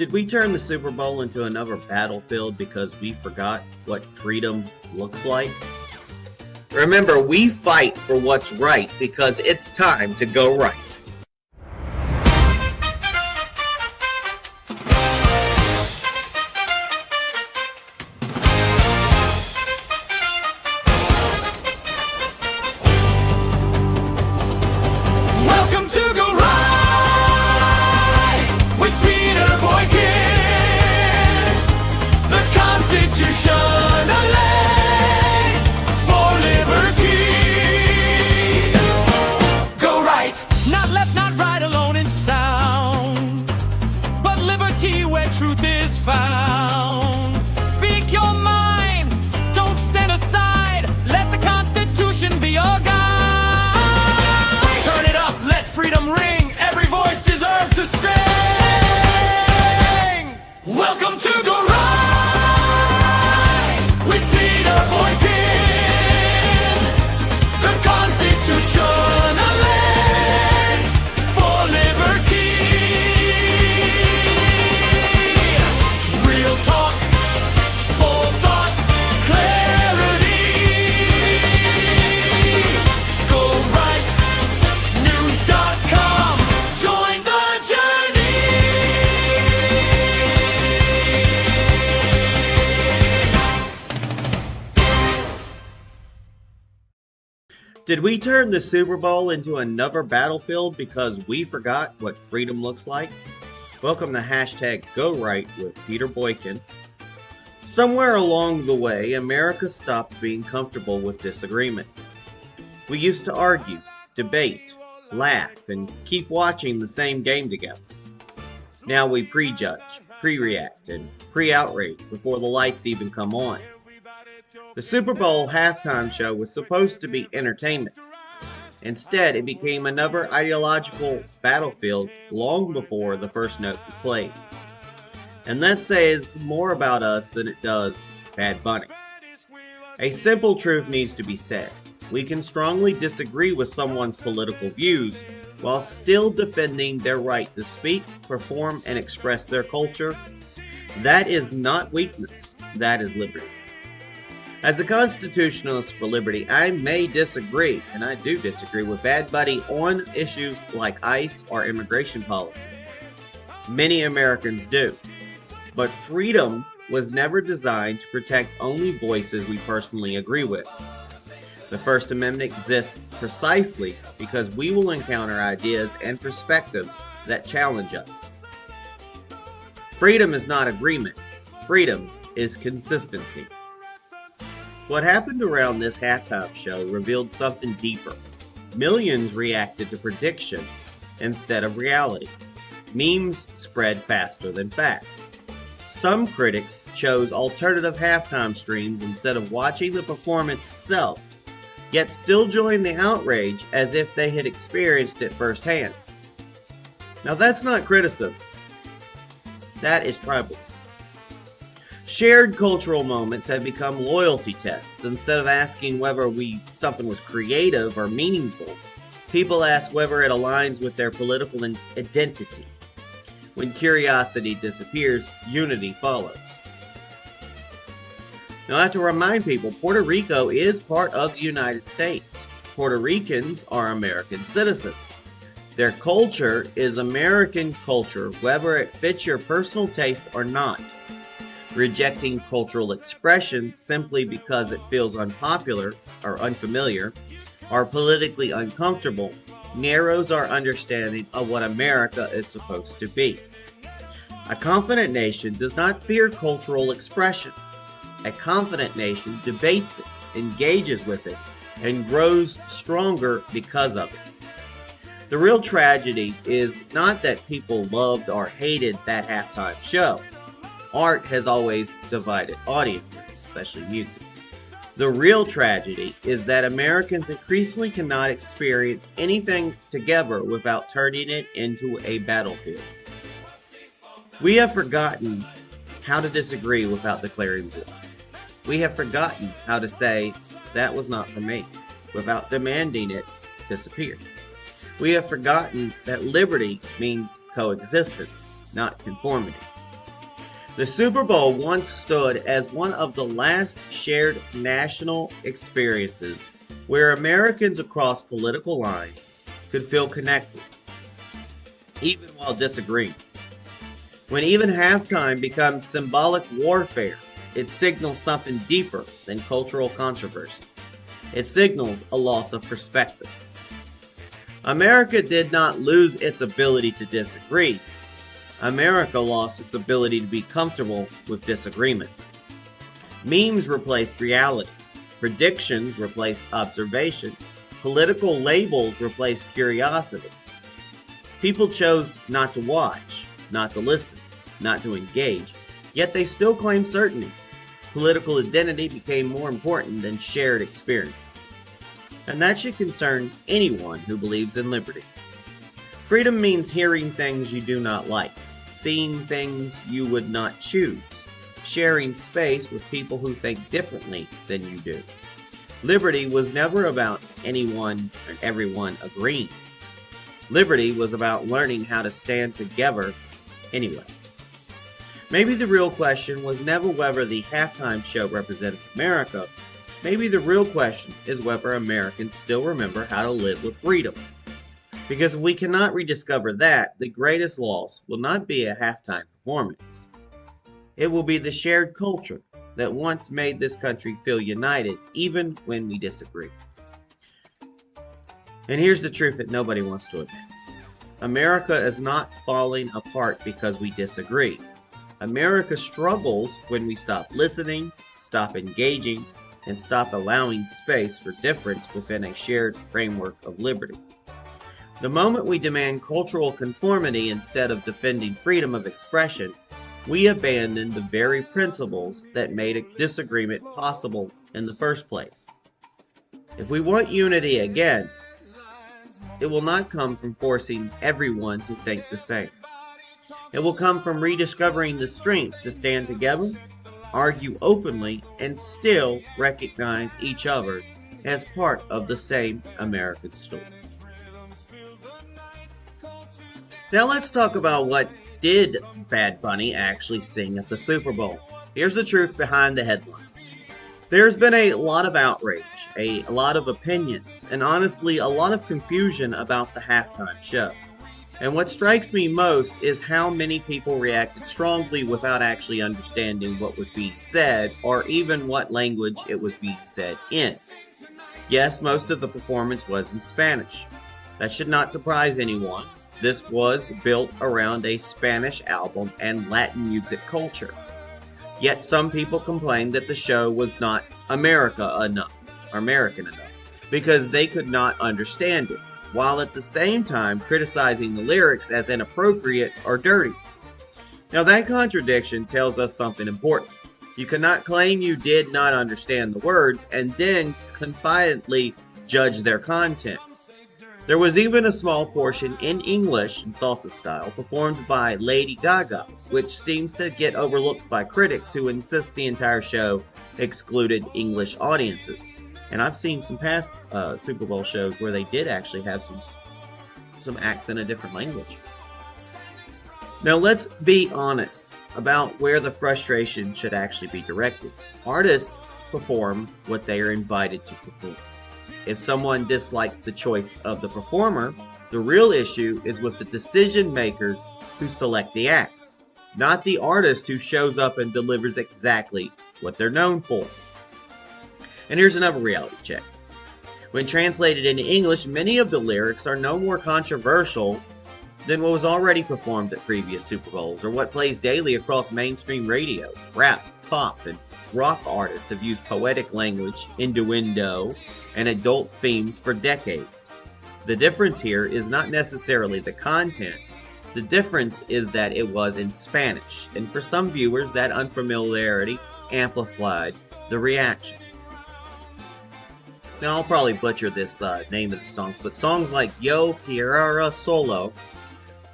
Did we turn the Super Bowl into another battlefield because we forgot what freedom looks like? Remember, we fight for what's right because it's time to go right. Welcome to Go Right with Peter Boykin, the Constitutionalist for liberty. Go right, not left, not right, alone in sound, but liberty where truth is found. Speak your mind, don't stand aside, let the Constitution be your guide. Turn it up, let freedom ring, every voice deserves to sing. Welcome to Go Right with Peter Boykin, the Constitutionalist for liberty. Real talk, bold thought, clarity. Go right news.com. Join the journey. Did we turn the Super Bowl into another battlefield because we forgot what freedom looks like? Welcome to hashtag Go Right with Peter Boykin. Somewhere along the way, America stopped being comfortable with disagreement. We used to argue, debate, laugh, and keep watching the same game together. Now we prejudge, pre-react, and pre-outrage before the lights even come on. The Super Bowl halftime show was supposed to be entertainment. Instead, it became another ideological battlefield long before the first note was played. And that says more about us than it does Bad Bunny. A simple truth needs to be said. We can strongly disagree with someone's political views while still defending their right to speak, perform, and express their culture. That is not weakness, that is liberty. As a constitutionalist for liberty, I may disagree, and I do disagree with Bad Bunny on issues like ICE or immigration policy. Many Americans do. But freedom was never designed to protect only voices we personally agree with. The First Amendment exists precisely because we will encounter ideas and perspectives that challenge us. Freedom is not agreement. Freedom is consistency. What happened around this halftime show revealed something deeper. Millions reacted to predictions instead of reality. Memes spread faster than facts. Some critics chose alternative halftime streams instead of watching the performance itself, yet still joined the outrage as if they had experienced it firsthand. Now that's not criticism. That is tribalism. Shared cultural moments have become loyalty tests. Instead of asking whether something was creative or meaningful, people ask whether it aligns with their political identity. When curiosity disappears, unity follows. Now I have to remind people, Puerto Rico is part of the United States. Puerto Ricans are American citizens. Their culture is American culture, whether it fits your personal taste or not. Rejecting cultural expression simply because it feels unpopular or unfamiliar or politically uncomfortable narrows our understanding of what America is supposed to be. A confident nation does not fear cultural expression. A confident nation debates it, engages with it, and grows stronger because of it. The real tragedy is not that people loved or hated that halftime show. Art has always divided audiences, especially music. The real tragedy is that Americans increasingly cannot experience anything together without turning it into a battlefield. We have forgotten how to disagree without declaring war. We have forgotten how to say, that was not for me, without demanding it disappear. We have forgotten that liberty means coexistence, not conformity. The Super Bowl once stood as one of the last shared national experiences where Americans across political lines could feel connected, even while disagreeing. When even halftime becomes symbolic warfare, it signals something deeper than cultural controversy. It signals a loss of perspective. America did not lose its ability to disagree. America lost its ability to be comfortable with disagreement. Memes replaced reality. Predictions replaced observation. Political labels replaced curiosity. People chose not to watch, not to listen, not to engage, yet they still claim certainty. Political identity became more important than shared experience. And that should concern anyone who believes in liberty. Freedom means hearing things you do not like, seeing things you would not choose, sharing space with people who think differently than you do. Liberty was never about anyone and everyone agreeing. Liberty was about learning how to stand together anyway. Maybe the real question was never whether the halftime show represented America. Maybe the real question is whether Americans still remember how to live with freedom. Because if we cannot rediscover that, the greatest loss will not be a halftime performance. It will be the shared culture that once made this country feel united, even when we disagree. And here's the truth that nobody wants to admit. America is not falling apart because we disagree. America struggles when we stop listening, stop engaging, and stop allowing space for difference within a shared framework of liberty. The moment we demand cultural conformity instead of defending freedom of expression, we abandon the very principles that made a disagreement possible in the first place. If we want unity again, it will not come from forcing everyone to think the same. It will come from rediscovering the strength to stand together, argue openly, and still recognize each other as part of the same American story. Now let's talk about what did Bad Bunny actually sing at the Super Bowl. Here's the truth behind the headlines. There's been a lot of outrage, a lot of opinions, and honestly a lot of confusion about the halftime show. And what strikes me most is how many people reacted strongly without actually understanding what was being said or even what language it was being said in. Yes, most of the performance was in Spanish. That should not surprise anyone. This was built around a Spanish album and Latin music culture. Yet some people complained that the show was not American enough, because they could not understand it, while at the same time criticizing the lyrics as inappropriate or dirty. Now that contradiction tells us something important. You cannot claim you did not understand the words and then confidently judge their content. There was even a small portion in English and salsa style performed by Lady Gaga, which seems to get overlooked by critics who insist the entire show excluded English audiences. And I've seen some past Super Bowl shows where they did actually have some acts in a different language. Now let's be honest about where the frustration should actually be directed. Artists perform what they are invited to perform. If someone dislikes the choice of the performer, the real issue is with the decision makers who select the acts, not the artist who shows up and delivers exactly what they're known for. And here's another reality check. When translated into English, many of the lyrics are no more controversial than what was already performed at previous Super Bowls or what plays daily across mainstream radio. Rap, pop, and rock artists have used poetic language, innuendo, and adult themes for decades. The difference here is not necessarily the content. The difference is that it was in Spanish, and for some viewers that unfamiliarity amplified the reaction. Now I'll probably butcher this name of the songs, but songs like Yo Quiero Solo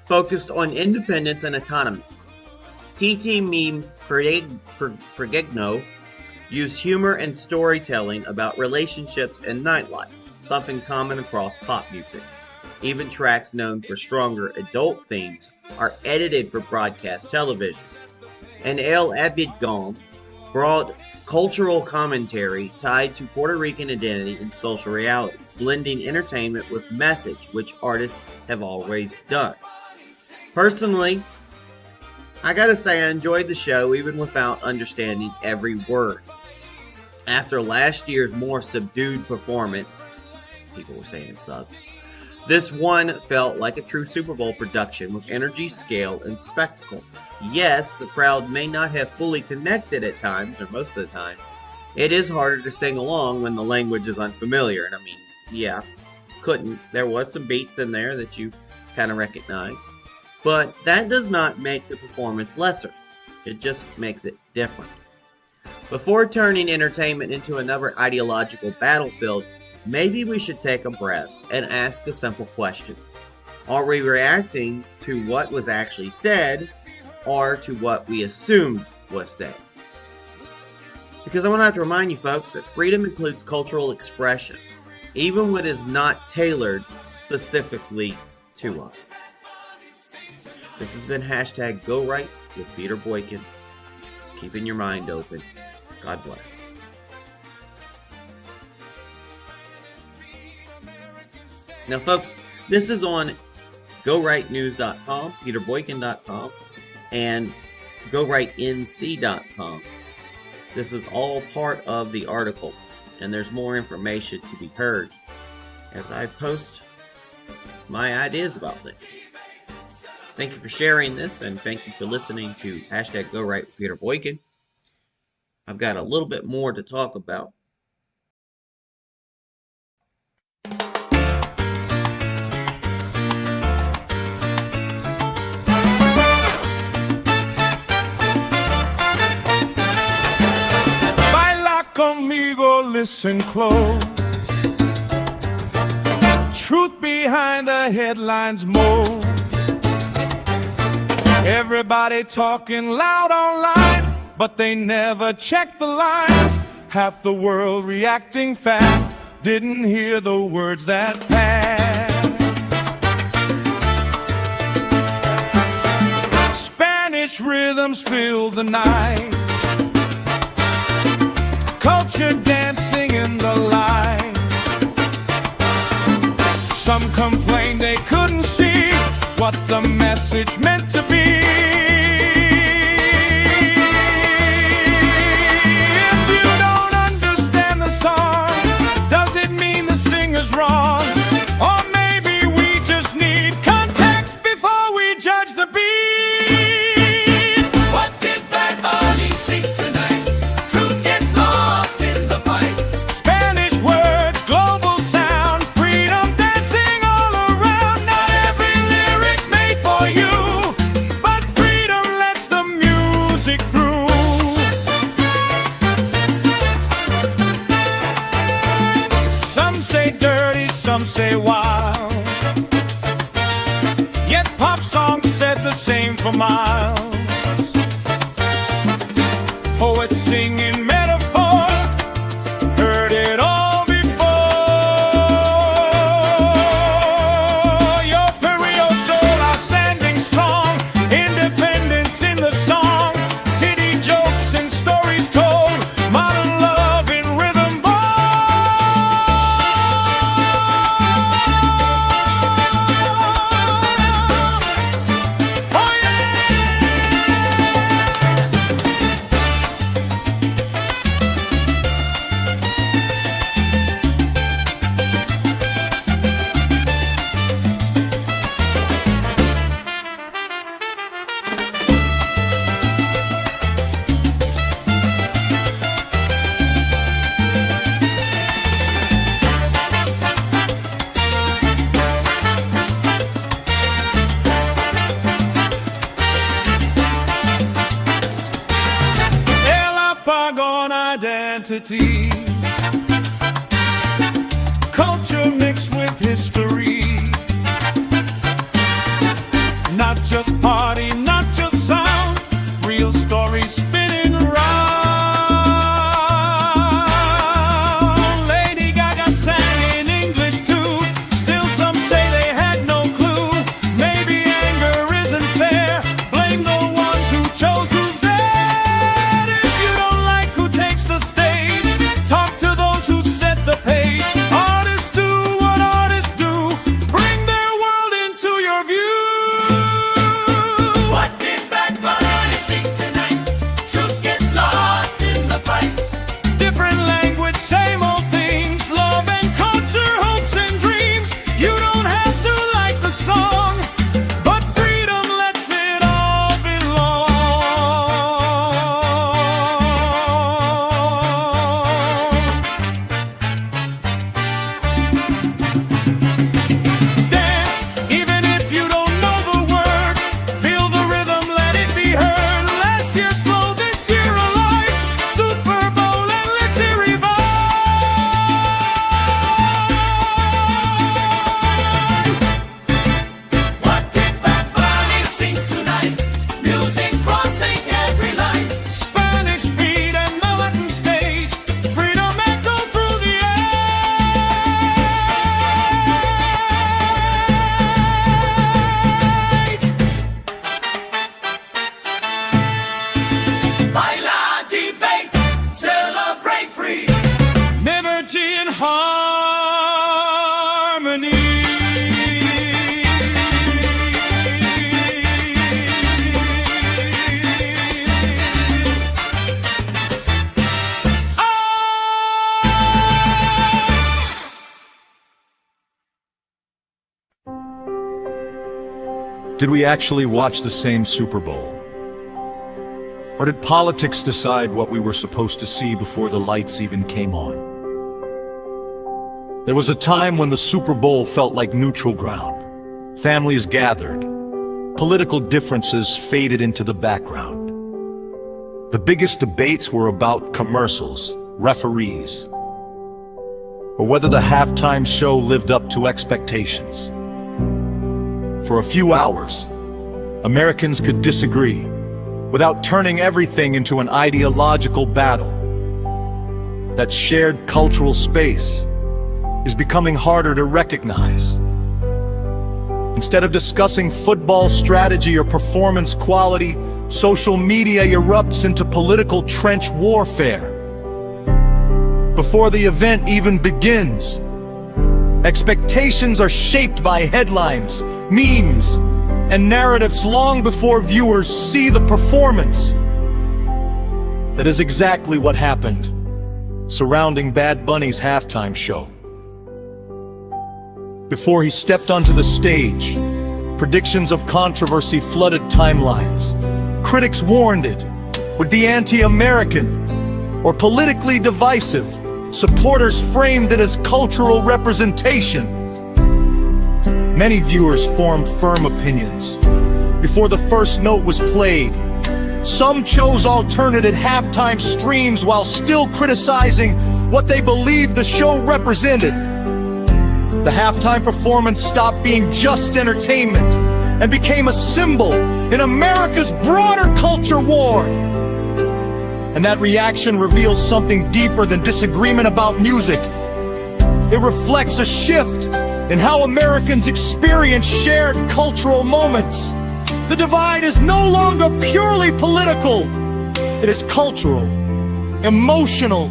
focused on independence and autonomy. Titi Mi Pregno used humor and storytelling about relationships and nightlife, something common across pop music. Even tracks known for stronger adult themes are edited for broadcast television. and El Abidgom brought cultural commentary tied to Puerto Rican identity and social realities, blending entertainment with message, which artists have always done. Personally, I gotta say I enjoyed the show even without understanding every word. After last year's more subdued performance, people were saying it sucked, this one felt like a true Super Bowl production with energy, scale, and spectacle. Yes, the crowd may not have fully connected at times, or most of the time. It is harder to sing along when the language is unfamiliar, and I mean, yeah, couldn't. There was some beats in there that you kind of recognize. But that does not make the performance lesser. It just makes it different. Before turning entertainment into another ideological battlefield, maybe we should take a breath and ask a simple question. Are we reacting to what was actually said, or to what we assumed was said? Because I want to have to remind you folks that freedom includes cultural expression, even what is not tailored specifically to us. This has been #GoRight with Peter Boykin. Keeping your mind open. God bless. Now, folks, this is on GoRightNews.com, PeterBoykin.com, and GoRightNC.com. This is all part of the article, and there's more information to be heard as I post my ideas about things. Thank you for sharing this, and thank you for listening to #GoRight with Peter Boykin. I've got a little bit more to talk about. Baila conmigo, listen close. Truth behind the headlines most. Everybody talking loud online, but they never check the lines. Half the world reacting fast, didn't hear the words that passed. Spanish rhythms fill the night, culture dancing in the light. Some complained they couldn't see what the message meant to be. If you don't understand the song, does it mean the singer's wrong? Or maybe we just need context before we judge the beat. What did Bad Bunny sing tonight? Truth gets lost in the fight. Spanish words, global sound, freedom dancing all around. Not every lyric made for you, but freedom lets the music through. Some say dirty, some say wild, yet pop songs said the same for miles. Poets singing metaphor, heard it all before. Your Perio soul are standing strong, independence in the song, titty jokes and stories told, modern love in rhythm ball. Oh yeah! El apagón identity, culture mixed with history. Not just party, not just sound, real stories spinning round. Lady Gaga sang in English too, still some say they had no clue. Maybe anger isn't fair, blame the ones who chose who's there. year slow, this year alive. Super Bowl and let's hear revive. What did Bad Bunny sing tonight? Music crossing every line. Spanish beat and the Latin stage. Freedom echo through the Baila, debate, celebrate free. Liberty and harmony. Did we actually watch the same Super Bowl? Or did politics decide what we were supposed to see before the lights even came on? There was a time when the Super Bowl felt like neutral ground. Families gathered. Political differences faded into the background. The biggest debates were about commercials, referees, or whether the halftime show lived up to expectations. For a few hours, Americans could disagree without turning everything into an ideological battle. That shared cultural space is becoming harder to recognize. Instead of discussing football strategy or performance quality, social media erupts into political trench warfare. Before the event even begins, expectations are shaped by headlines, memes, and narratives long before viewers see the performance. That is exactly what happened surrounding Bad Bunny's halftime show. Before he stepped onto the stage, predictions of controversy flooded timelines. Critics warned it would be anti-American or politically divisive. Supporters framed it as cultural representation. Many viewers formed firm opinions before the first note was played. Some chose alternative halftime streams while still criticizing what they believed the show represented. The halftime performance stopped being just entertainment and became a symbol in America's broader culture war. And that reaction reveals something deeper than disagreement about music. It reflects a shift in how Americans experience shared cultural moments. The divide is no longer purely political. It is cultural, emotional,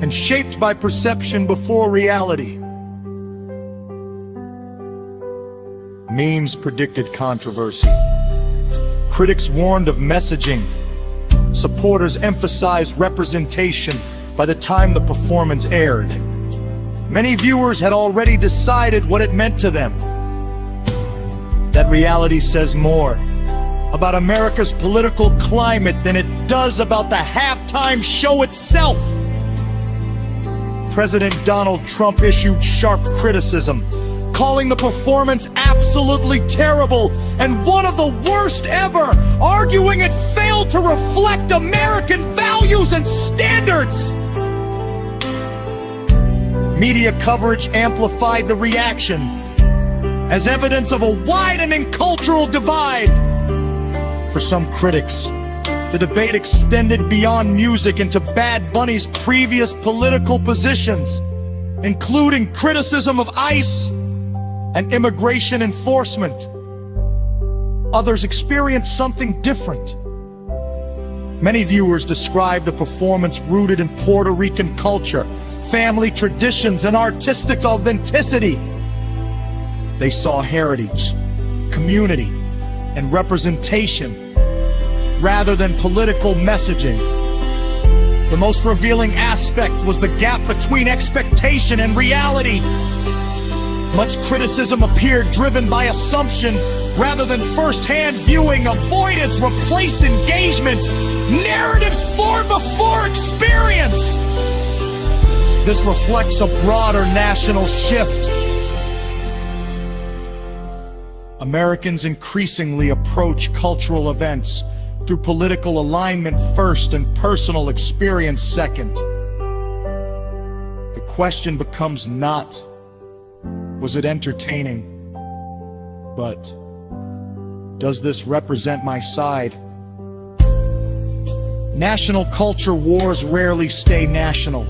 and shaped by perception before reality. Memes predicted controversy. Critics warned of messaging. Supporters emphasized representation by the time the performance aired. Many viewers had already decided what it meant to them. That reality says more about America's political climate than it does about the halftime show itself. President Donald Trump issued sharp criticism, calling the performance absolutely terrible and one of the worst ever, arguing it failed to reflect American values and standards. Media coverage amplified the reaction as evidence of a widening cultural divide. For some critics, the debate extended beyond music into Bad Bunny's previous political positions, including criticism of ICE and immigration enforcement. Others experienced something different. Many viewers described the performance rooted in Puerto Rican culture, family traditions, and artistic authenticity. They saw heritage, community, and representation rather than political messaging. The most revealing aspect was the gap between expectation and reality. Much criticism appeared driven by assumption rather than first-hand viewing. Avoidance replaced engagement. Narratives formed before experience. This reflects a broader national shift. Americans increasingly approach cultural events through political alignment first and personal experience second. The question becomes not, was it entertaining, but does this represent my side? National culture wars rarely stay national.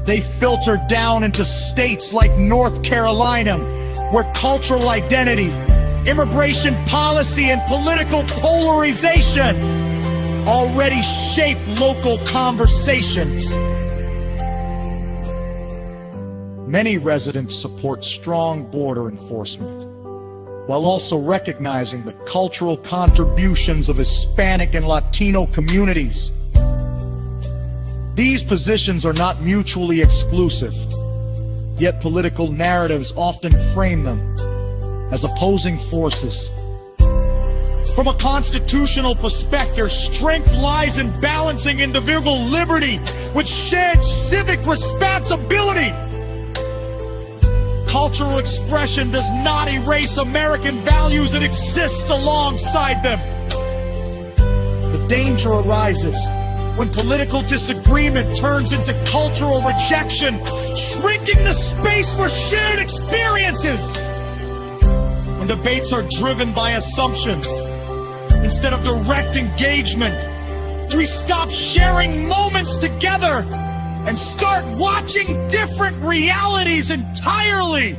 They filter down into states like North Carolina, where cultural identity, immigration policy, and political polarization already shape local conversations. Many residents support strong border enforcement, while also recognizing the cultural contributions of Hispanic and Latino communities. These positions are not mutually exclusive, yet political narratives often frame them as opposing forces. From a constitutional perspective, strength lies in balancing individual liberty with shared civic responsibility. Cultural expression does not erase American values, it exists alongside them. The danger arises when political disagreement turns into cultural rejection, shrinking the space for shared experiences. When debates are driven by assumptions instead of direct engagement, we stop sharing moments together and start watching different realities entirely.